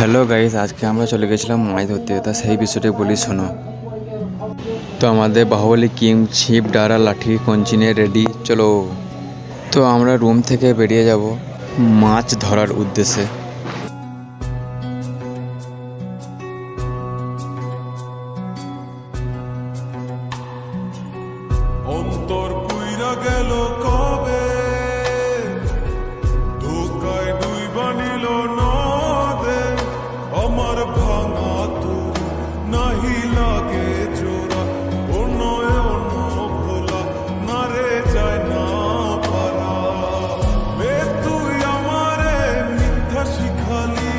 Hello guys, আজকে আমরা চলে গেছিলাম মাছ ধরতে। তা সেই বিষয়টা বলি শোনো। তো আমাদের বাহুবলী কিং ছিপ ডারা লাঠি কঞ্চি নিয়ে রেডি, চলো। তো আমরা রুম থেকে বেরিয়ে যাব মাছ ধরার উদ্দেশ্যে। অন্তর পুইরা গেল কবে, ধোকায় দুই বানিল নদে, আমার ভাঙা তোর নাহি লাগে জোড়া, ও নয় অন্য ভোলা না রে যায় না পারা। মে তুই আমারে মিথ্যা শিখালি,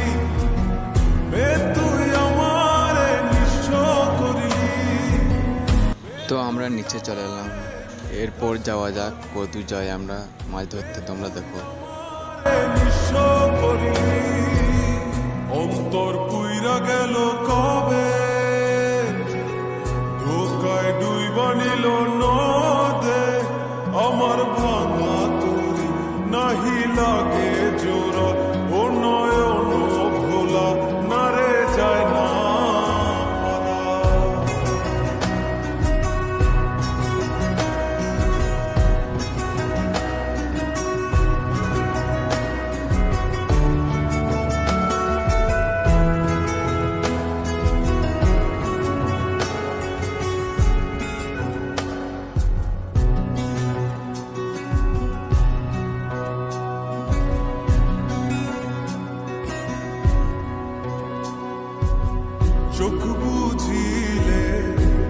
মে তুই আমারে নিঃস্ব করলি। তো আমরা নিচে চলে এলাম, এরপর যাওয়া যাক কত যাই আমরা মাছ ধরতে, তোমরা দেখো। অন্তর পুইরা গেল কবে, ধোকায় দুই বানিল নদে, আমার ভাঙা তোরি নাহি লাগে জোড়া, ও নয়ন ভোলা না রে যায় না পারা। চোখ বুঝিলে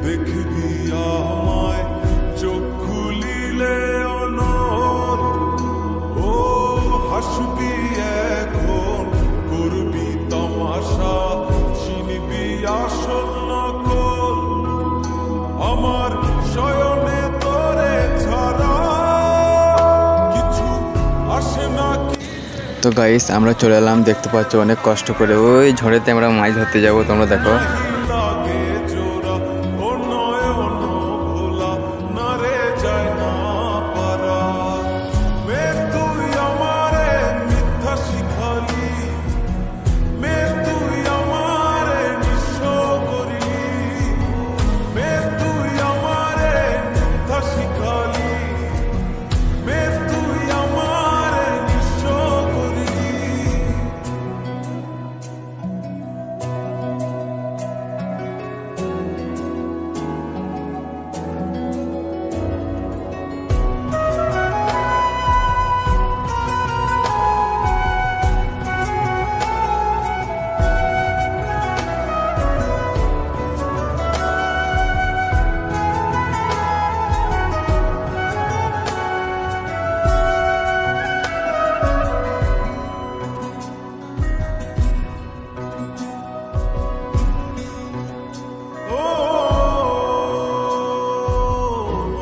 দেখবি আমায়, চোখ খুলিলে অনর, ও হাসবি এখন করবি তামাশা, চিনবি আসল নকল, আমার শয়নে তোরে ছাড়া কিছু আসে না। তো গাইস আমরা চলে এলাম, দেখতে পাচ্ছ অনেক কষ্ট করে ওই ঝড়েতে আমরা মাছ ধরতে যাবো, তোমরা দেখো। লাগে জোড়া, ও নয়ন ভোলা না রে যায় না পারা। মে তুই আমারে মিথ্যা শিখালি, মে তুই আমারে নিঃস্ব করলি, মে তুই আমারে মিথ্যা শিখালি, মে তুই আমারে নিঃস্ব করলি।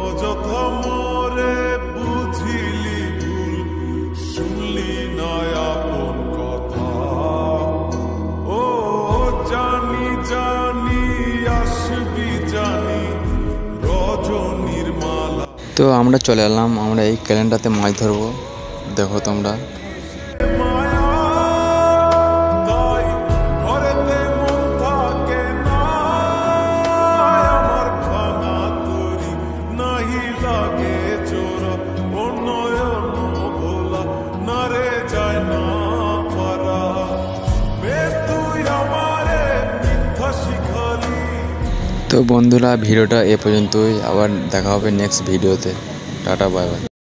অযথা মোরে বুঝিলি ভুল, শুনলি না আপন কথা, ও জানি জানি আসবি জানি রজনীর মালা। তো আমরা চলে এলাম, আমরা এই ক্যালেন্ডারতে মাছ ধরবো, দেখো তোমরা। মায়া তাই ঘরেতে মন থাকে না, আমার ভাঙা তোরি নাহি লাগে জোড়া, ও নয়ন ভোলা না রে যায় না পারা। মে তুই আমারে মিথ্যা শিখালি। তো বন্ধুরা ভিডিওটা এ পর্যন্তই, আবার দেখা হবে নেক্সট ভিডিওতে। Tata, bye bye.